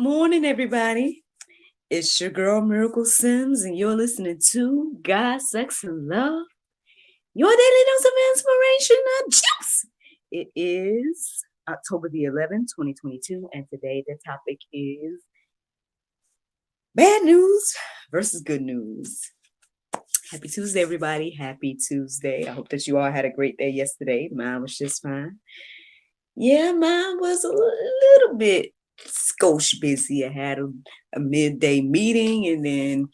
morning, everybody. It's your girl, Miracle Sims, and you're listening to God, Sex, and Love, your daily dose of inspiration and juice. It is October the 11th, 2022, and today the topic is bad news versus good news. Happy Tuesday, everybody. Happy Tuesday. I hope that you all had a great day yesterday. Mine was just fine. Yeah, mine was a little bit skosh busy. I had a midday meeting, and then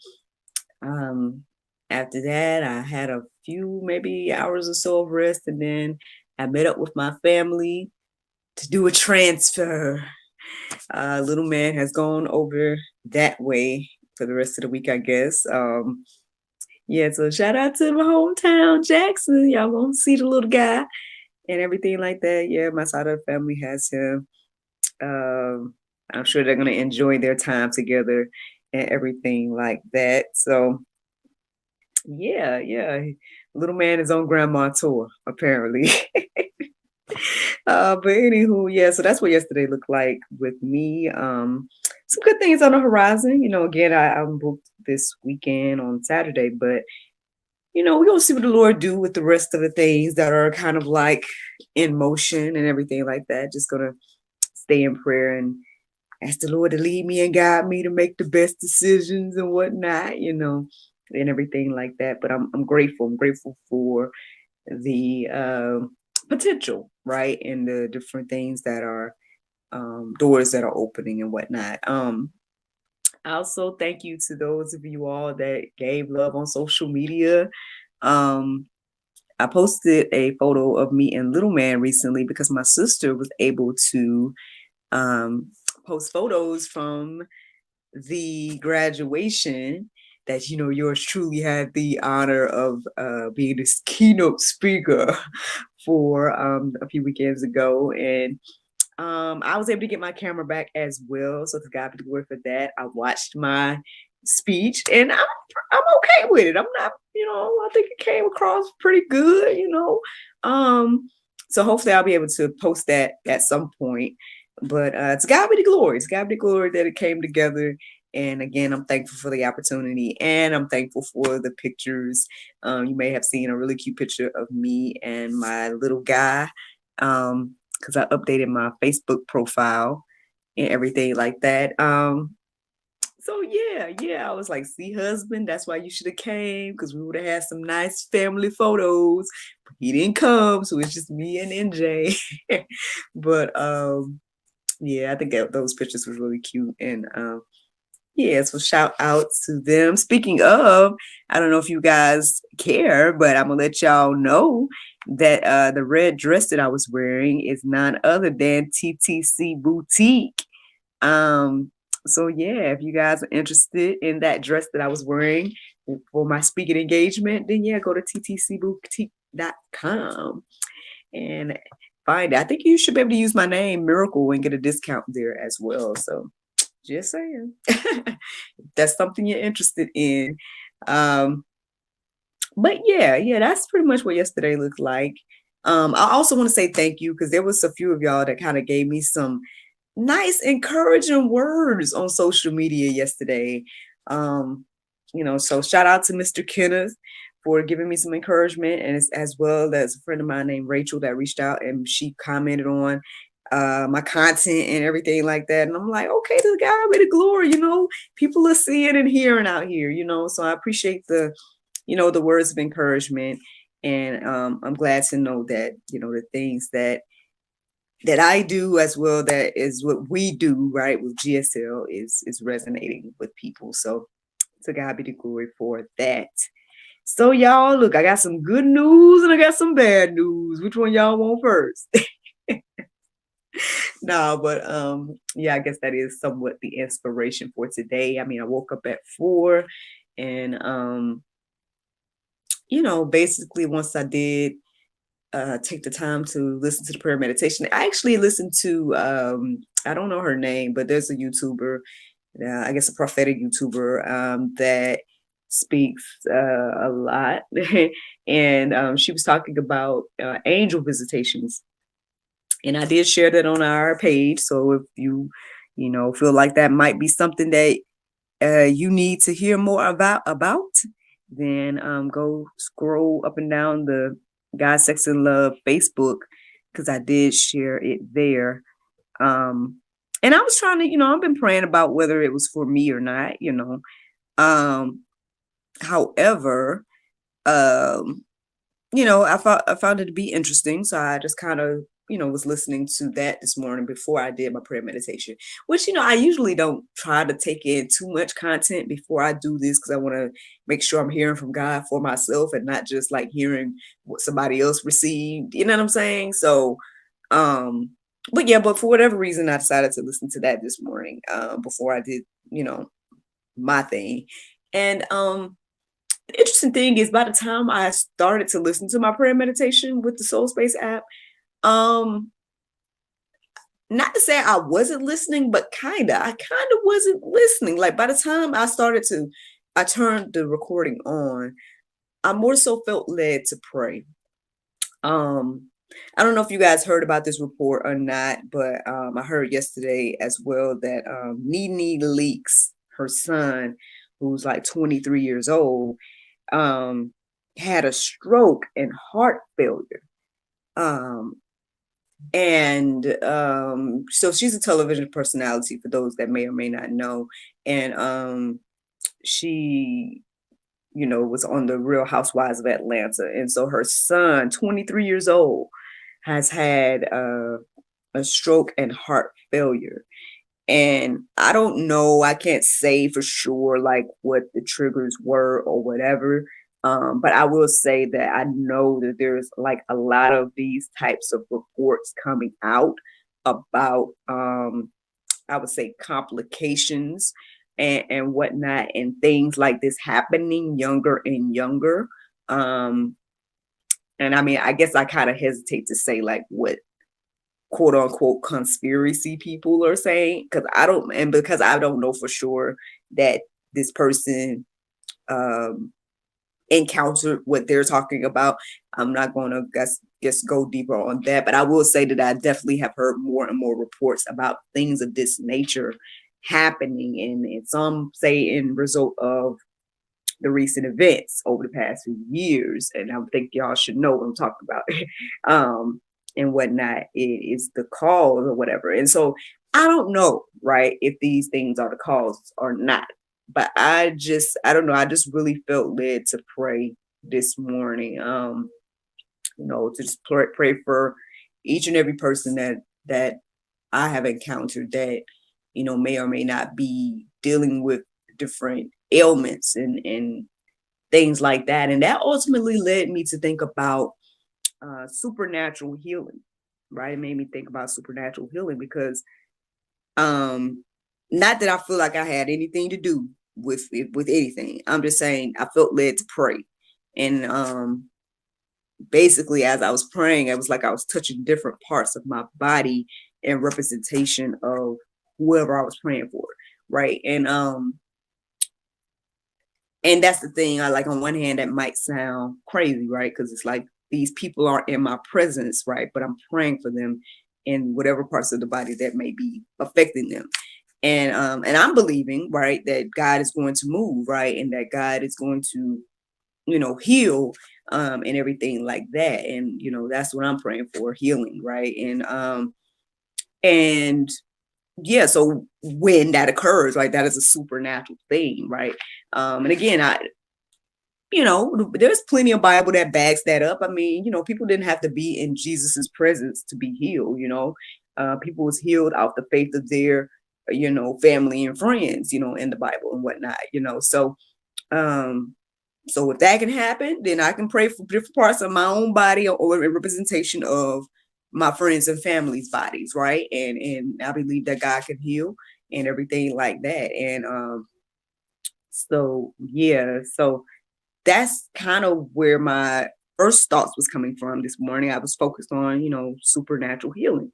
after that, I had a few maybe hours or so of rest, and then I met up with my family to do a transfer. Little man has gone over that way for the rest of the week, I guess. Yeah, so shout out to my hometown, Jackson. Y'all gonna see the little guy and everything like that. Yeah, my side of the family has him. I'm sure they're going to enjoy their time together and everything like that. So, yeah. Little man is on grandma tour, apparently. But anywho, yeah, so that's what yesterday looked like with me. Some good things on the horizon. Again, I'm booked this weekend on Saturday, but we're going to see what the Lord do with the rest of the things that are kind of like in motion and everything like that. Just going to stay in prayer and ask the Lord to lead me and guide me to make the best decisions and whatnot, and everything like that. But I'm grateful. I'm grateful for the potential, right? And the different things that are doors that are opening and whatnot. Also, thank you to those of you all that gave love on social media. I posted a photo of me and Little Man recently because my sister was able to post photos from the graduation that yours truly had the honor of being this keynote speaker for a few weekends ago, and I was able to get my camera back as well. So to God be the glory for that. I watched my speech, and I'm okay with it. I'm not, I think it came across pretty good, So hopefully I'll be able to post that at some point. But to God be the glory. It's God be the glory that it came together. And again, I'm thankful for the opportunity, and I'm thankful for the pictures. You may have seen a really cute picture of me and my little guy, because I updated my Facebook profile and everything like that. So yeah, I was like, see, husband, that's why you should have came, because we would have had some nice family photos. But he didn't come, so it's just me and NJ. But yeah, I think those pictures were really cute, and yeah, so shout out to them. Speaking of, I don't know if you guys care, but I'm gonna let y'all know that the red dress that I was wearing is none other than TTC Boutique. So yeah, if you guys are interested in that dress that I was wearing for my speaking engagement, then yeah, go to ttcboutique.com and find it. I think you should be able to use my name, Miracle, and get a discount there as well. So just saying. That's something you're interested in. But yeah, that's pretty much what yesterday looked like. I also want to say thank you, because there was a few of y'all that kind of gave me some nice encouraging words on social media yesterday. So shout out to Mr. Kenneth for giving me some encouragement, and as well as a friend of mine named Rachel that reached out, and she commented on my content and everything like that. And I'm like, okay, to God be the glory, people are seeing and hearing out here, so I appreciate the words of encouragement. And I'm glad to know that, the things that I do as well, that is what we do, right, with GSL is resonating with people. So to God be the glory for that. So y'all, look, I got some good news and I got some bad news. Which one y'all want first? No, but yeah, I guess that is somewhat the inspiration for today. I mean, I woke up at 4, and basically once I did take the time to listen to the prayer meditation, I actually listened to I don't know her name, but there's a YouTuber, I guess a prophetic YouTuber, that speaks a lot, and she was talking about angel visitations. And I did share that on our page. So if you feel like that might be something that you need to hear more about, then go scroll up and down the God, Sex, and Love Facebook, because I did share it there. And I was trying to, I've been praying about whether it was for me or not. However, um, I found it to be interesting. So I just kind of, was listening to that this morning before I did my prayer meditation, which, I usually don't try to take in too much content before I do this, because I want to make sure I'm hearing from God for myself and not just like hearing what somebody else received. You know what I'm saying? So, but for whatever reason, I decided to listen to that this morning, before I did, my thing. And, the interesting thing is, by the time I started to listen to my prayer meditation with the Soul Space app, um, not to say I wasn't listening, but I kind of wasn't listening. Like, by the time I turned the recording on, I more so felt led to pray. I don't know if you guys heard about this report or not, but I heard yesterday as well that Nene Leakes, her son, who's like 23 years old, had a stroke and heart failure. So she's a television personality, for those that may or may not know. And she, was on the Real Housewives of Atlanta. And so her son, 23 years old, has had a stroke and heart failure. And I don't know, I can't say for sure like what the triggers were or whatever. But I will say that I know that there's like a lot of these types of reports coming out about, I would say, complications and whatnot, and things like this happening younger and younger. And I mean, I guess I kind of hesitate to say like what quote unquote conspiracy people are saying, because I don't know for sure that this person encountered what they're talking about. I'm not going to guess go deeper on that, but I will say that I definitely have heard more and more reports about things of this nature happening, and some say in result of the recent events over the past few years. And I think y'all should know what I'm talking about. And whatnot is the cause or whatever. And so I don't know, right, if these things are the cause or not. But I don't know. I just really felt led to pray this morning. To just pray for each and every person that I have encountered that, may or may not be dealing with different ailments and things like that. And that ultimately led me to think about supernatural healing, right? It made me think about supernatural healing because not that I feel like I had anything to do with anything. I'm just saying I felt led to pray. And basically as I was praying, it was like I was touching different parts of my body in representation of whoever I was praying for, right? And that's the thing. I like, on one hand, that might sound crazy, right? Because it's like these people are in my presence, right? But I'm praying for them in whatever parts of the body that may be affecting them. And I'm believing, right, that God is going to move, right? And that God is going to, heal, and everything like that. And, that's what I'm praying for, healing, right? And yeah, so when that occurs, like, that is a supernatural thing, right? And again, there's plenty of Bible that backs that up. I mean, people didn't have to be in Jesus's presence to be healed. People was healed out the faith of their, family and friends, in the Bible and whatnot. So if that can happen, then I can pray for different parts of my own body or in representation of my friends and family's bodies, right? And I believe that God can heal and everything like that. And so yeah, so that's kind of where my first thoughts was coming from this morning. I was focused on, supernatural healing.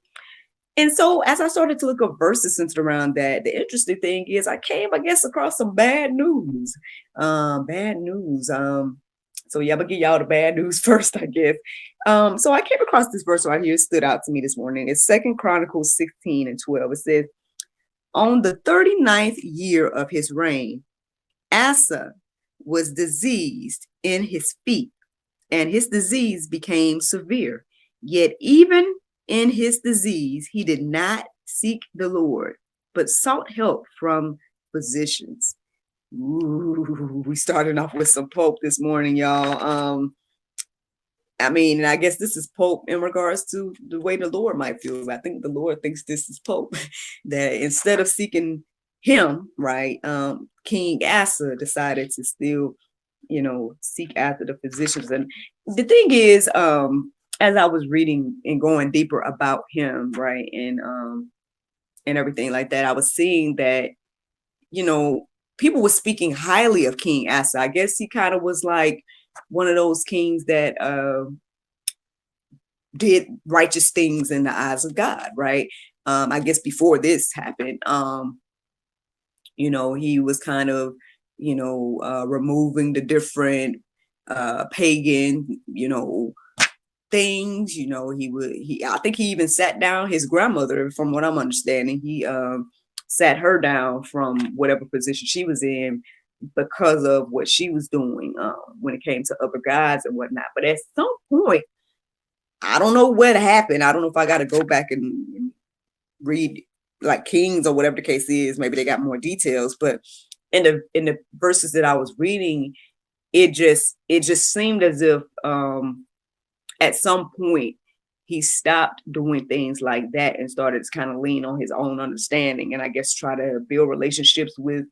And so as I started to look up verses centered around that, the interesting thing is I came, I guess, across some bad news. Bad news. So yeah, I'm gonna give y'all the bad news first, I guess. So I came across this verse right here. It stood out to me this morning. It's 2 Chronicles 16:12. It says, On the 39th year of his reign, Asa was diseased in his feet, and his disease became severe. Yet even in his disease, he did not seek the Lord, but sought help from physicians. Ooh, we started off with some Pope this morning, y'all. I mean, I guess this is Pope in regards to the way the Lord might feel. I think the Lord thinks this is Pope, that instead of seeking him, right, King Asa decided to still, seek after the physicians. And the thing is, as I was reading and going deeper about him, right, and everything like that, I was seeing that, people were speaking highly of King Asa. I guess he kind of was like one of those kings that did righteous things in the eyes of God, right? I guess before this happened, he was kind of, removing the different pagan, things. I think he even sat down his grandmother, from what I'm understanding. He sat her down from whatever position she was in because of what she was doing when it came to other gods and whatnot. But at some point, I don't know what happened. I don't know if I got to go back and read like Kings or whatever the case is. Maybe they got more details, but in the verses that I was reading, it just seemed as if at some point he stopped doing things like that and started to kind of lean on his own understanding, and I guess try to build relationships with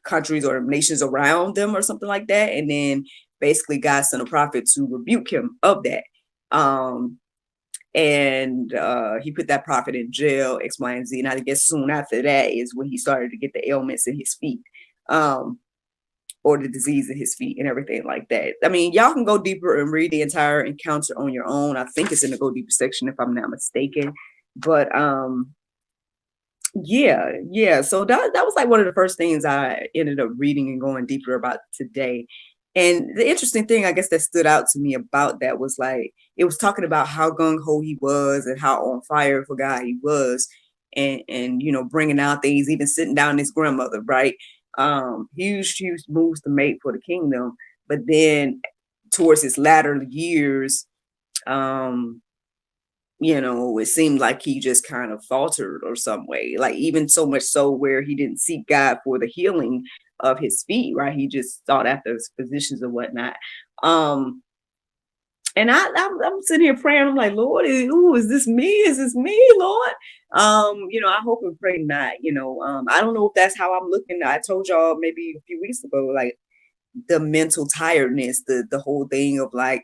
countries or nations around them or something like that. And then basically God sent a prophet to rebuke him of that. And he put that prophet in jail, X, Y, and Z. And I guess soon after that is when he started to get the ailments in his feet, or the disease in his feet and everything like that. I mean, y'all can go deeper and read the entire encounter on your own. I think it's in the Go Deeper section, if I'm not mistaken. But yeah. So that was like one of the first things I ended up reading and going deeper about today. And the interesting thing, I guess, that stood out to me about that was like, it was talking about how gung-ho he was and how on fire for God he was, and bringing out things, even sitting down his grandmother, right? Huge moves to make for the kingdom. But then towards his latter years, it seemed like he just kind of faltered or some way, like even so much so where he didn't seek God for the healing of his feet, right? He just sought after his physicians and whatnot. And I'm sitting here praying. I'm like, Lord, is this me? Is this me, Lord? I hope and pray not. I don't know if that's how I'm looking. I told y'all maybe a few weeks ago, like the mental tiredness, the whole thing of like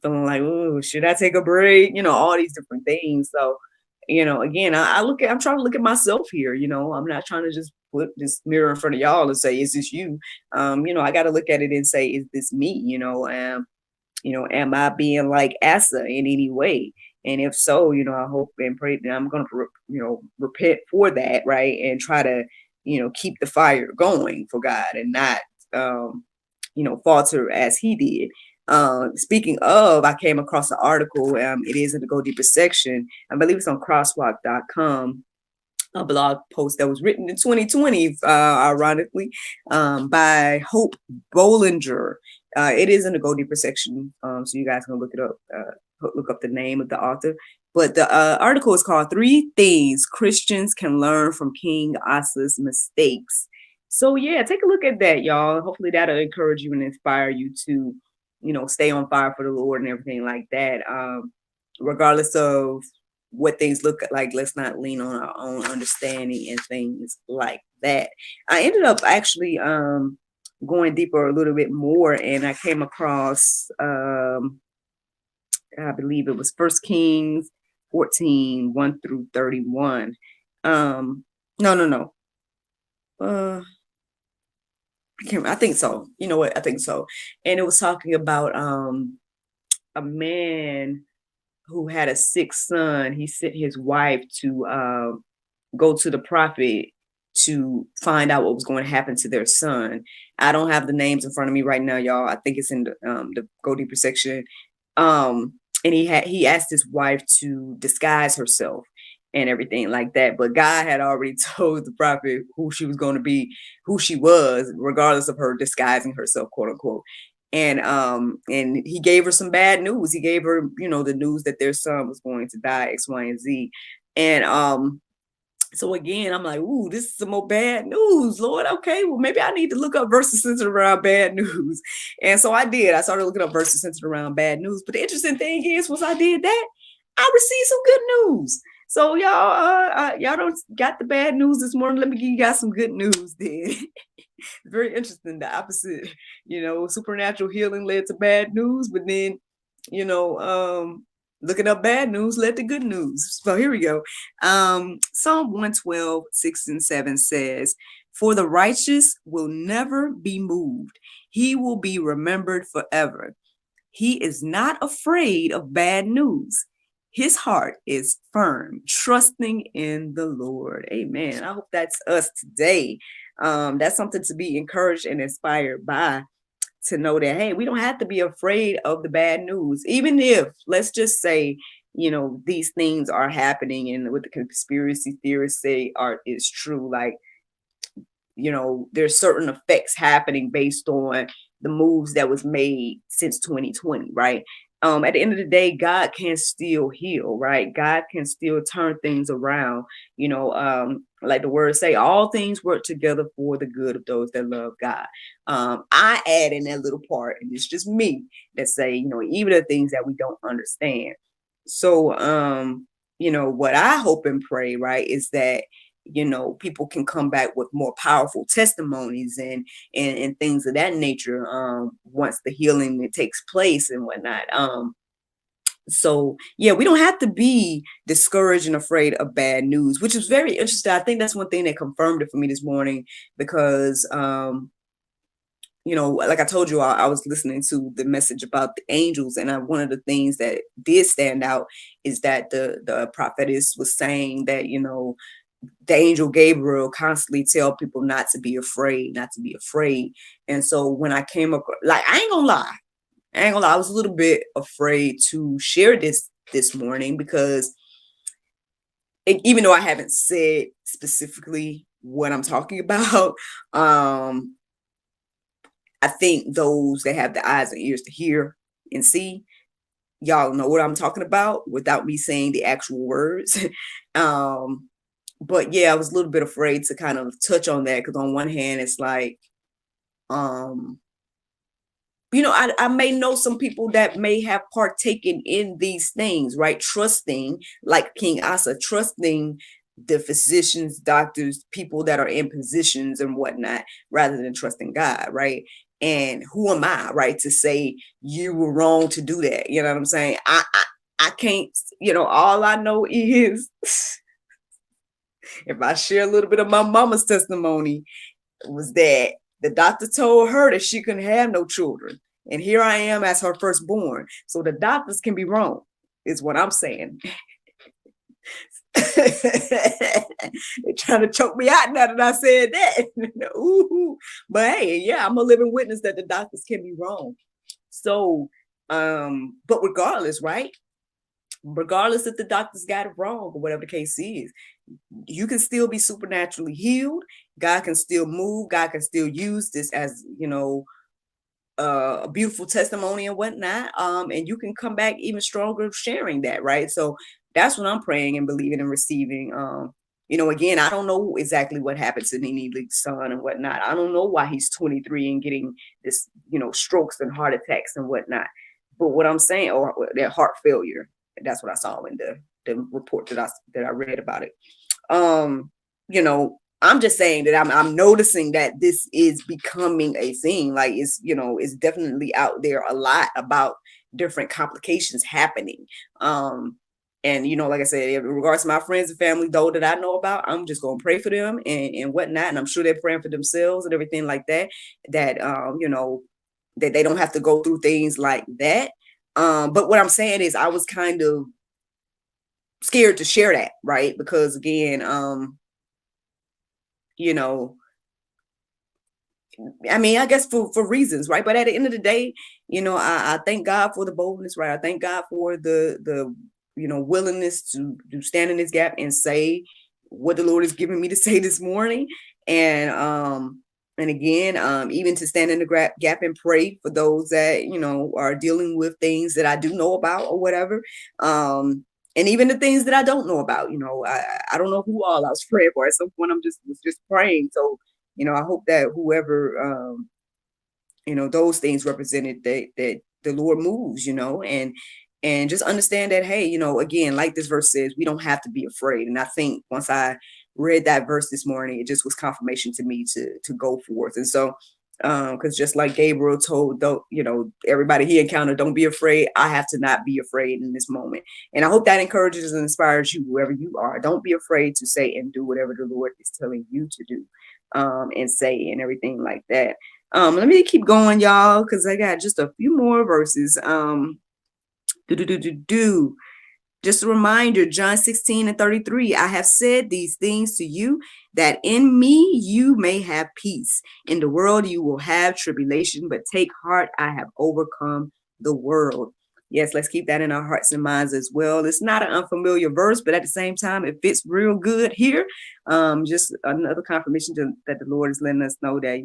feeling like, oh, should I take a break? All these different things. So, again, I'm trying to look at myself here. I'm not trying to just put this mirror in front of y'all and say, is this you? I got to look at it and say, is this me? Am I being like Asa in any way? And if so, I hope and pray that I'm going to, repent for that, right? And try to, keep the fire going for God and not, falter as he did. Speaking of, I came across an article. It is in the Go Deeper section. I believe it's on crosswalk.com. A blog post that was written in 2020, ironically, by Hope Bolinger. It is in the Go Deeper section, so you guys can look it up, look up the name of the author. But the article is called 3 Things Christians Can Learn from King Asa's Mistakes. So yeah, take a look at that, y'all. Hopefully that'll encourage you and inspire you to, stay on fire for the Lord and everything like that. Regardless of what things look like, let's not lean on our own understanding and things like that. I ended up actually going deeper a little bit more, and I came across I believe it was 1 Kings 14, 1 through 31. No. I think so. You know what? I think so. And it was talking about a man who had a sick son. He sent his wife to go to the prophet to find out what was going to happen to their son. I don't have the names in front of me right now, y'all. I think it's in the Go Deeper section. And he asked his wife to disguise herself and everything like that. But God had already told the prophet who she was going to be, who she was, regardless of her disguising herself, quote unquote. And he gave her some bad news. He gave her, the news that their son was going to die, X, Y, and Z. And so again, I'm like, ooh, this is some more bad news, Lord. Okay, well, maybe I need to look up verses centered around bad news. And so I did. I started looking up verses centered around bad news. But the interesting thing is, once I did that, I received some good news. So y'all don't got the bad news this morning. Let me give you guys some good news then. Very interesting. The opposite, supernatural healing led to bad news, but then, looking up bad news led to good news. So here we go. Psalm 112, 6 and 7 says, "For the righteous will never be moved. He will be remembered forever. He is not afraid of bad news. His heart is firm, trusting in the Lord." Amen. I hope that's us today. That's something to be encouraged and inspired by, to know that, hey, we don't have to be afraid of the bad news, even if, let's just say, these things are happening and what the conspiracy theorists say is true. Like, there's certain effects happening based on the moves that was made since 2020, right? At the end of the day, God can still heal, right? God can still turn things around. Like the words say, all things work together for the good of those that love God. I add in that little part, and it's just me that say, even the things that we don't understand. So, what I hope and pray, right, is that people can come back with more powerful testimonies and things of that nature once the healing takes place and whatnot. So yeah, we don't have to be discouraged and afraid of bad news, which is very interesting. I think that's one thing that confirmed it for me this morning, because like I told you, I was listening to the message about the angels, and one of the things that did stand out is that the prophetess was saying that the angel Gabriel constantly tell people not to be afraid, not to be afraid. And so when I came up, like, I ain't gonna lie, I was a little bit afraid to share this morning, because even though I haven't said specifically what I'm talking about, I think those that have the eyes and ears to hear and see, y'all know what I'm talking about without me saying the actual words. But yeah, I was a little bit afraid to kind of touch on that, because on one hand, it's like, I may know some people that may have partaken in these things, right? Trusting, like King Asa, trusting the physicians, doctors, people that are in positions and whatnot, rather than trusting God, right? And who am I, right, to say you were wrong to do that? You know what I'm saying? I can't, all I know is if I share a little bit of my mama's testimony, was that the doctor told her that she couldn't have no children. And here I am as her firstborn. So the doctors can be wrong, is what I'm saying. They're trying to choke me out now that I said that. Ooh. But hey, yeah, I'm a living witness that the doctors can be wrong. So, but regardless, right? Regardless if the doctors got it wrong or whatever the case is, you can still be supernaturally healed. God can still move. God can still use this as, a beautiful testimony and whatnot. And you can come back even stronger sharing that, right? So that's what I'm praying and believing and receiving. Again, I don't know exactly what happened to Nene Leak's son and whatnot. I don't know why he's 23 and getting this, strokes and heart attacks and whatnot. But what I'm saying, or that heart failure, that's what I saw in the report that I read about it. I'm just saying that I'm noticing that this is becoming a thing. Like, it's definitely out there a lot about different complications happening. And like I said, in regards to my friends and family, though, that I know about, I'm just gonna pray for them and whatnot. And I'm sure they're praying for themselves and everything like that. That that they don't have to go through things like that. But what I'm saying is, I was kind of scared to share that, right? Because again, I mean, I guess for reasons, right? But at the end of the day, I thank God for the boldness, right? I thank God for the willingness to stand in this gap and say what the Lord has given me to say this morning. And again, even to stand in the gap and pray for those that, are dealing with things that I do know about or whatever. And even the things that I don't know about, I don't know who all I was praying for. At some point, was just praying. So, I hope that whoever, those things represented, that the Lord moves, and just understand that, hey, again, like this verse says, we don't have to be afraid. And I think once I read that verse this morning, it just was confirmation to me to go forth. And so, because just like Gabriel told, everybody he encountered, don't be afraid. I have to not be afraid in this moment. And I hope that encourages and inspires you, whoever you are. Don't be afraid to say and do whatever the Lord is telling you to do, and say and everything like that. Let me keep going, y'all, because I got just a few more verses. Just a reminder, John 16:33, I have said these things to you, that in me you may have peace. In the world you will have tribulation, but take heart, I have overcome the world. Yes, let's keep that in our hearts and minds as well. It's not an unfamiliar verse, but at the same time, it fits real good here. Just another confirmation that the Lord is letting us know that,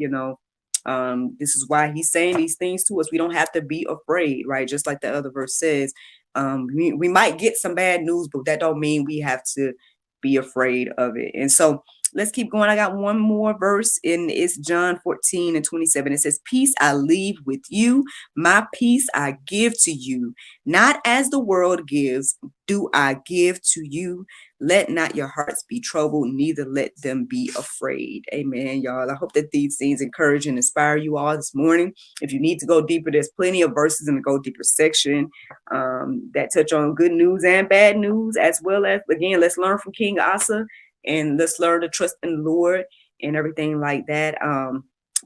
this is why he's saying these things to us. We don't have to be afraid, right? Just like the other verse says, we might get some bad news, but that don't mean we have to be afraid of it. And so let's keep going. I got one more verse, and it's John 14:27. It says, peace I leave with you, my peace I give to you, not as the world gives, do I give to you. Let not your hearts be troubled, neither let them be afraid. Amen, y'all. I hope that these things encourage and inspire you all this morning. If you need to go deeper, there's plenty of verses in the Go Deeper section that touch on good news and bad news, as well as, again, let's learn from King Asa, and let's learn to trust in the Lord and everything like that.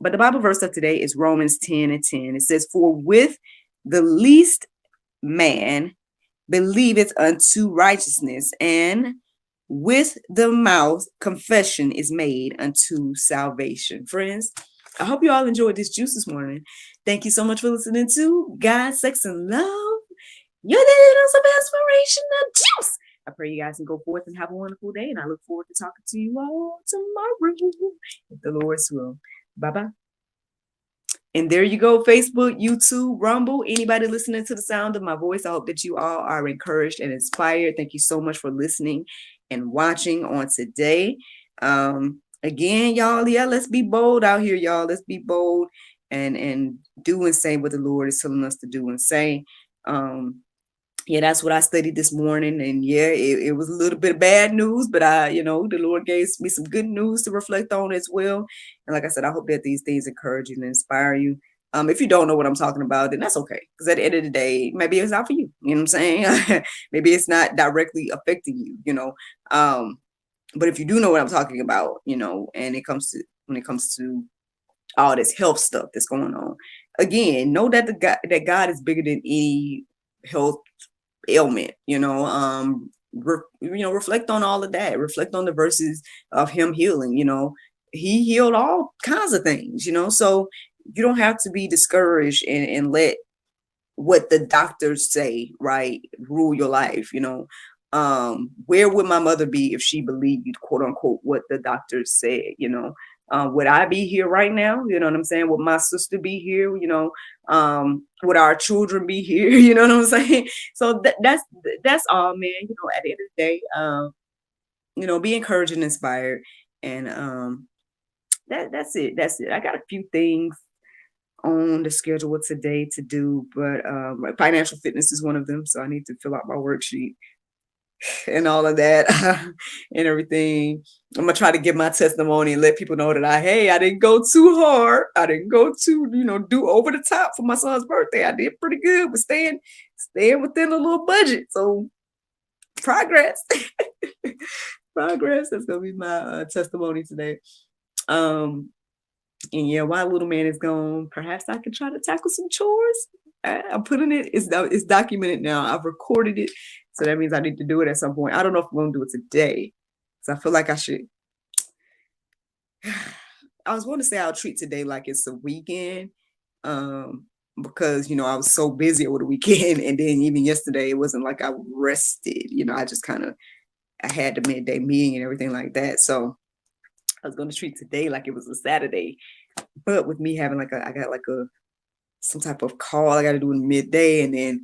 But the Bible verse of today is Romans 10:10. It says, for with the least man believeth unto righteousness, and with the mouth confession is made unto salvation. Friends, I hope you all enjoyed this juice this morning. Thank you so much for listening to God, Sex, and Love, your daily dose of inspirational juice. I pray you guys can go forth and have a wonderful day, and I look forward to talking to you all tomorrow, if the Lord's will. Bye-bye. And there you go, Facebook, YouTube, Rumble, anybody listening to the sound of my voice. I hope that you all are encouraged and inspired. Thank you so much for listening and watching on today. Again, y'all, let's be bold out here, y'all. Let's be bold and do and say what the Lord is telling us to do and say. That's what I studied this morning. And it was a little bit of bad news, but the Lord gave me some good news to reflect on as well. And like I said, I hope that these things encourage you and inspire you. If you don't know what I'm talking about, then that's okay. Because at the end of the day, maybe it's not for you. You know what I'm saying? Maybe it's not directly affecting you, but if you do know what I'm talking about, and when it comes to all this health stuff that's going on, again, know that that God is bigger than any health ailment. Reflect on all of that. Reflect on the verses of him healing. He healed all kinds of things. So you don't have to be discouraged and let what the doctors say, right, rule your life. Where would my mother be if she believed, quote unquote, what the doctors said? Would I be here right now? You know what I'm saying? Would my sister be here? Would our children be here? You know what I'm saying? So that's all, man. At the end of the day, be encouraged and inspired. And that's it. I got a few things on the schedule today to do, but financial fitness is one of them. So I need to fill out my worksheet and all of that and everything. I'm gonna try to give my testimony and let people know that I didn't go too hard. I didn't go too, do over the top for my son's birthday. I did pretty good, but staying within a little budget. So progress. Progress. That's gonna be my testimony today. And while little man is gone, perhaps I can try to tackle some chores. I'm putting it. It's documented now. I've recorded it, so that means I need to do it at some point. I don't know if I'm gonna do it today, so I feel like I should. I was going to say I'll treat today like it's a weekend, because, I was so busy over the weekend. And then even yesterday, it wasn't like I rested. I just I had the midday meeting and everything like that. So I was going to treat today like it was a Saturday. But with me having I got some type of call I got to do in midday, and then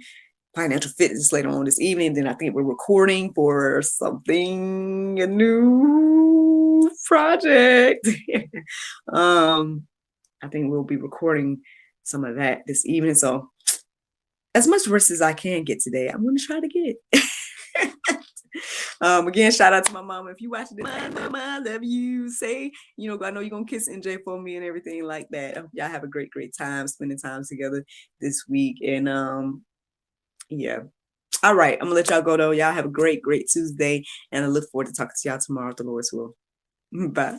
financial fitness later on this evening. Then I think we're recording for a new project. I think we'll be recording some of that this evening. So as much rest as I can get today, I'm going to try to get. Again, shout out to my mama. If you watching this, Mama, I love you. Say, I know you're gonna kiss NJ for me and everything like that. Y'all have a great, great time spending time together this week. And yeah. All right, I'm gonna let y'all go though. Y'all have a great, great Tuesday, and I look forward to talking to y'all tomorrow at the Lord's will. Bye.